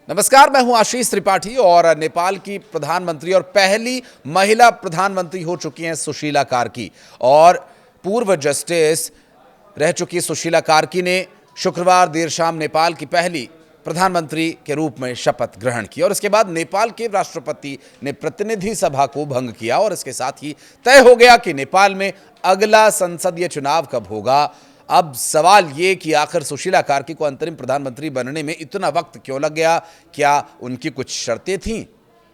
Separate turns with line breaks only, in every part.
नमस्कार, मैं हूं आशीष त्रिपाठी और नेपाल की प्रधानमंत्री और पहली महिला प्रधानमंत्री हो चुकी हैं सुशीला कार्की। और पूर्व जस्टिस रह चुकी सुशीला कार्की ने शुक्रवार देर शाम नेपाल की पहली प्रधानमंत्री के रूप में शपथ ग्रहण की और इसके बाद नेपाल के राष्ट्रपति ने प्रतिनिधि सभा को भंग किया और इसके साथ ही तय हो गया कि नेपाल में अगला संसदीय चुनाव कब होगा। अब सवाल ये कि आखिर सुशीला कार्की को अंतरिम प्रधानमंत्री बनने में इतना वक्त क्यों लग गया, क्या उनकी कुछ शर्तें थीं,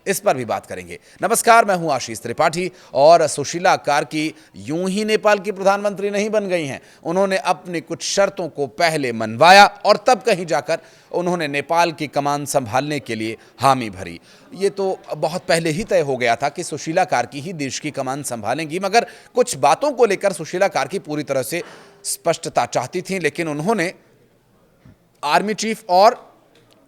इस पर भी बात करेंगे। नमस्कार, मैं हूं आशीष त्रिपाठी और सुशीला कार्की यूं ही नेपाल की प्रधानमंत्री नहीं बन गई हैं। उन्होंने अपनी कुछ शर्तों को पहले मनवाया और तब कहीं जाकर उन्होंने नेपाल की कमान संभालने के लिए हामी भरी। ये तो बहुत पहले ही तय हो गया था कि सुशीला कार्की ही देश की कमान संभालेंगी, मगर कुछ बातों को लेकर सुशीला कार्की पूरी तरह से स्पष्टता चाहती थी, लेकिन उन्होंने आर्मी चीफ और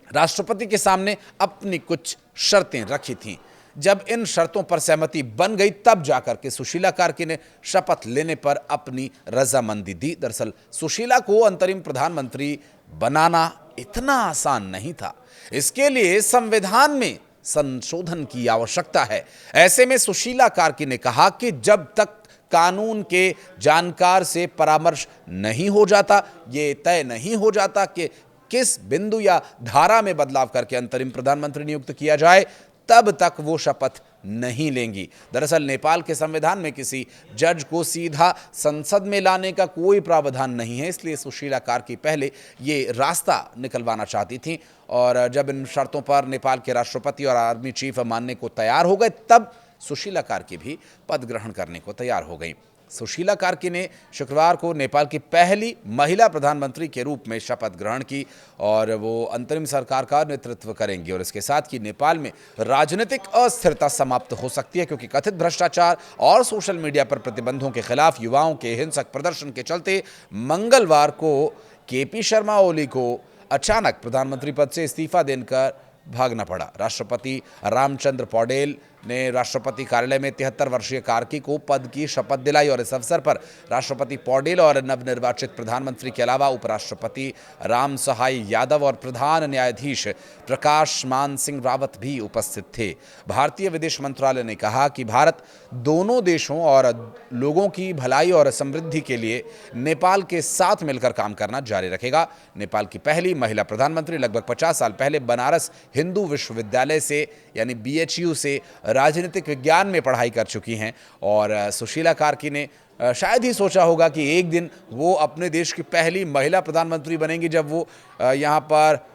राष्ट्रपति के सामने अपनी कुछ शर्तें रखी थीं। जब इन शर्तों पर सहमति बन गई तब जाकर के सुशीला कार्की ने शपथ लेने पर अपनी रजामंदी दी। दरअसल सुशीला को अंतरिम प्रधानमंत्री बनाना इतना आसान नहीं था। इसके लिए संविधान में संशोधन की आवश्यकता है। ऐसे में सुशीला कार्की ने कहा कि जब तक कानून के जानकार से परामर्श नहीं हो जाता, ये तय नहीं हो जाता कि किस बिंदु या धारा में बदलाव करके अंतरिम प्रधानमंत्री नियुक्त किया जाए, तब तक वो शपथ नहीं लेंगी। दरअसल नेपाल के संविधान में किसी जज को सीधा संसद में लाने का कोई प्रावधान नहीं है, इसलिए सुशीला कार्की पहले ये रास्ता निकलवाना चाहती थी। और जब इन शर्तों पर नेपाल के राष्ट्रपति और आर्मी चीफ मानने को तैयार हो गए, तब सुशीला कार्की भी पद ग्रहण करने को तैयार हो गई। सुशीला कार्की ने शुक्रवार को नेपाल की पहली महिला प्रधानमंत्री के रूप में शपथ ग्रहण की और वो अंतरिम सरकार का नेतृत्व करेंगी। और इसके साथ ही नेपाल में राजनीतिक अस्थिरता समाप्त हो सकती है, क्योंकि कथित भ्रष्टाचार और सोशल मीडिया पर प्रतिबंधों के खिलाफ युवाओं के हिंसक प्रदर्शन के चलते मंगलवार को केपी शर्मा ओली को अचानक प्रधानमंत्री पद से इस्तीफा देकर भागना पड़ा। राष्ट्रपति रामचंद्र पौडेल ने राष्ट्रपति कार्यालय में 73 वर्षीय कार्की को पद की शपथ दिलाई और इस अवसर पर राष्ट्रपति पौडेल और नवनिर्वाचित प्रधानमंत्री के अलावा उपराष्ट्रपति राम सहाय यादव और प्रधान न्यायाधीश प्रकाश मान सिंह रावत भी उपस्थित थे। भारतीय विदेश मंत्रालय ने कहा कि भारत दोनों देशों और लोगों की भलाई और समृद्धि के लिए नेपाल के साथ मिलकर काम करना जारी रखेगा। नेपाल की पहली महिला प्रधानमंत्री लगभग 50 साल पहले बनारस हिंदू विश्वविद्यालय से यानी BHU से राजनीतिक विज्ञान में पढ़ाई कर चुकी हैं और सुशीला कार्की ने शायद ही सोचा होगा कि एक दिन वो अपने देश की पहली महिला प्रधानमंत्री बनेंगी, जब वो यहाँ पर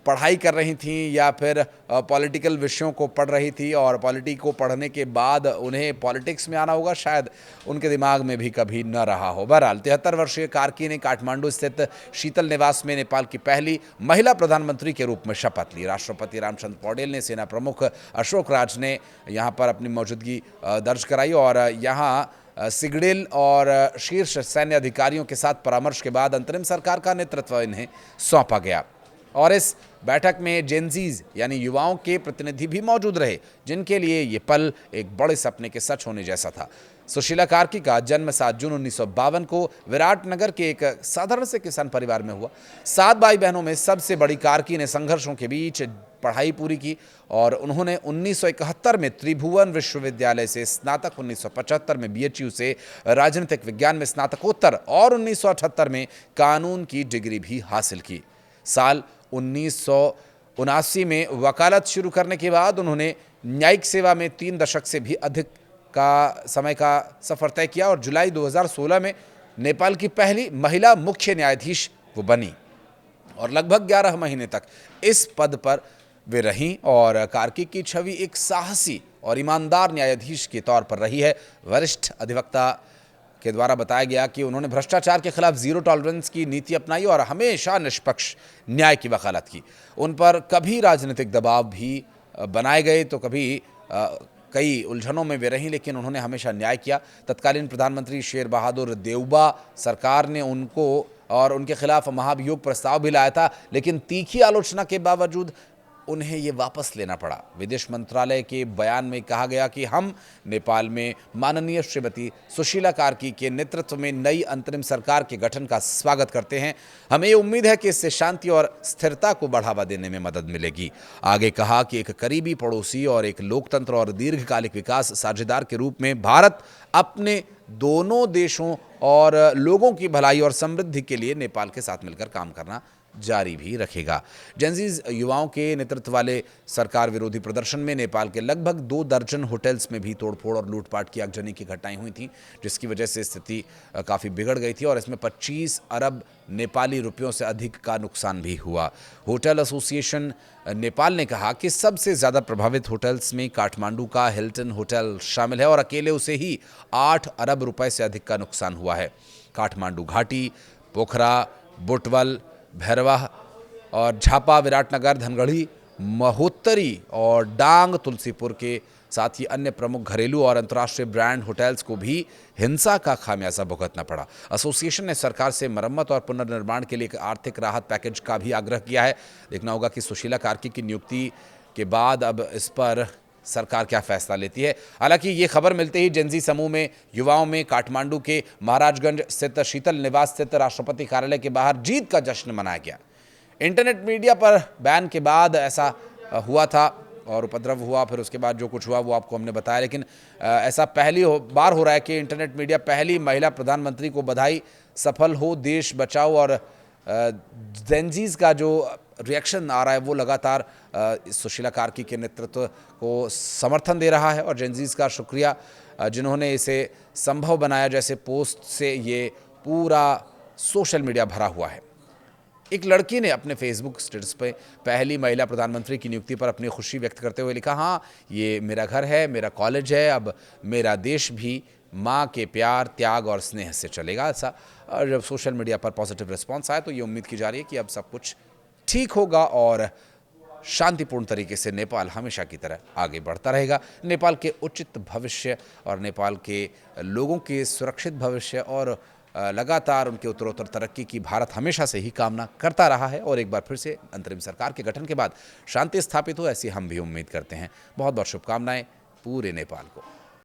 पढ़ाई कर रही थी या फिर पॉलिटिकल विषयों को पढ़ रही थी और पॉलिटी को पढ़ने के बाद उन्हें पॉलिटिक्स में आना होगा, शायद उनके दिमाग में भी कभी न रहा हो। बहरहाल 73 वर्षीय कार्की ने काठमांडू स्थित शीतल निवास में नेपाल की पहली महिला प्रधानमंत्री के रूप में शपथ ली। राष्ट्रपति रामचंद्र पौडेल ने सेना प्रमुख अशोक राज ने यहाँ पर अपनी मौजूदगी दर्ज कराई और यहाँ सिगडेल और शीर्ष सैन्य अधिकारियों के साथ परामर्श के बाद अंतरिम सरकार का नेतृत्व इन्हें सौंपा गया। और इस बैठक में जेनजीज यानी युवाओं के प्रतिनिधि भी मौजूद रहे, जिनके लिए ये पल एक बड़े सपने के सच होने जैसा था। सुशीला कार्की का जन्म 7 जून 1952 को विराटनगर के एक साधारण से किसान परिवार में हुआ। 7 भाई बहनों में सबसे बड़ी कार्की ने संघर्षों के बीच पढ़ाई पूरी की और उन्होंने 1971 में त्रिभुवन विश्वविद्यालय से स्नातक, 1975 में BHU से राजनीतिक विज्ञान में स्नातकोत्तर और 1978 में कानून की डिग्री भी हासिल की। साल 1979 में वकालत शुरू करने के बाद उन्होंने न्यायिक सेवा में 3 दशक से भी अधिक का समय का सफर तय किया और जुलाई 2016 में नेपाल की पहली महिला मुख्य न्यायाधीश वो बनी और लगभग 11 महीने तक इस पद पर वे रहीं। और कार्की की छवि एक साहसी और ईमानदार न्यायाधीश के तौर पर रही है। वरिष्ठ अधिवक्ता के द्वारा बताया गया कि उन्होंने भ्रष्टाचार के खिलाफ जीरो टॉलरेंस की नीति अपनाई और हमेशा निष्पक्ष न्याय की वकालत की। उन पर कभी राजनीतिक दबाव भी बनाए गए तो कभी कई उलझनों में वे रहीं, लेकिन उन्होंने हमेशा न्याय किया। तत्कालीन प्रधानमंत्री शेर बहादुर देउबा सरकार ने उनको और उनके खिलाफ महाभियोग प्रस्ताव भी लाया था, लेकिन तीखी आलोचना के बावजूद उन्हें ये वापस लेना पड़ा। विदेश मंत्रालय के बयान में कहा गया कि हम नेपाल में माननीय श्रीमती सुशीला कार्की के नेतृत्व में नई अंतरिम सरकार के गठन का स्वागत करते हैं। हमें ये उम्मीद है कि इससे शांति और स्थिरता को बढ़ावा देने में मदद मिलेगी। आगे कहा कि एक करीबी पड़ोसी और एक लोकतंत्र और दीर्घकालिक विकास साझेदार के रूप में भारत अपने दोनों देशों और लोगों की भलाई और समृद्धि के लिए नेपाल के साथ मिलकर काम करना जारी भी रखेगा। जेनजीज युवाओं के नेतृत्व वाले सरकार विरोधी प्रदर्शन में नेपाल के लगभग 2 दर्जन होटल्स में भी तोड़फोड़ और लूटपाट की आगजनी की घटनाएं हुई थी, जिसकी वजह से स्थिति काफ़ी बिगड़ गई थी और इसमें 25 अरब नेपाली रुपयों से अधिक का नुकसान भी हुआ। होटल एसोसिएशन नेपाल ने कहा कि सबसे ज़्यादा प्रभावित होटल्स में काठमांडू का हिल्टन होटल शामिल है और अकेले उसे ही 8 अरब रुपए से अधिक का नुकसान हुआ है। काठमांडू घाटी, पोखरा, बुटवल, भैरवा और झापा, विराटनगर, धनगढ़ी, महोत्तरी और डांग तुलसीपुर के साथ ही अन्य प्रमुख घरेलू और अंतर्राष्ट्रीय ब्रांड होटल्स को भी हिंसा का खामियाजा भुगतना पड़ा। एसोसिएशन ने सरकार से मरम्मत और पुनर्निर्माण के लिए एक आर्थिक राहत पैकेज का भी आग्रह किया है। देखना होगा कि सुशीला कार्की की नियुक्ति के बाद अब इस पर सरकार क्या फैसला लेती है। हालांकि ये खबर मिलते ही जेनजी समूह में युवाओं में काठमांडू के महाराजगंज स्थित शीतल निवास स्थित राष्ट्रपति कार्यालय के बाहर जीत का जश्न मनाया गया। इंटरनेट मीडिया पर बैन के बाद ऐसा हुआ था और उपद्रव हुआ, फिर उसके बाद जो कुछ हुआ वो आपको हमने बताया, लेकिन ऐसा पहली बार हो रहा है कि इंटरनेट मीडिया पहली महिला प्रधानमंत्री को बधाई, सफल हो देश बचाओ। और जेनजीज का जो रिएक्शन आ रहा है वो लगातार सुशीला कार्की के नेतृत्व को समर्थन दे रहा है और जेनजीज का शुक्रिया जिन्होंने इसे संभव बनाया। जैसे पोस्ट से ये पूरा सोशल मीडिया भरा हुआ है। एक लड़की ने अपने फेसबुक स्टेटस पे पहली महिला प्रधानमंत्री की नियुक्ति पर अपनी खुशी व्यक्त करते हुए लिखा, हाँ ये मेरा घर है, मेरा कॉलेज है, अब मेरा देश भी माँ के प्यार, त्याग और स्नेह से चलेगा। ऐसा और जब सोशल मीडिया पर पॉजिटिव रिस्पॉन्स आया तो ये उम्मीद की जा रही है कि अब सब कुछ ठीक होगा और शांतिपूर्ण तरीके से नेपाल हमेशा की तरह आगे बढ़ता रहेगा। नेपाल के उचित भविष्य और नेपाल के लोगों के सुरक्षित भविष्य और लगातार उनके उत्तरोत्तर तरक्की की भारत हमेशा से ही कामना करता रहा है और एक बार फिर से अंतरिम सरकार के गठन के बाद शांति स्थापित हो, ऐसी हम भी उम्मीद करते हैं। बहुत बहुत शुभकामनाएं पूरे नेपाल को।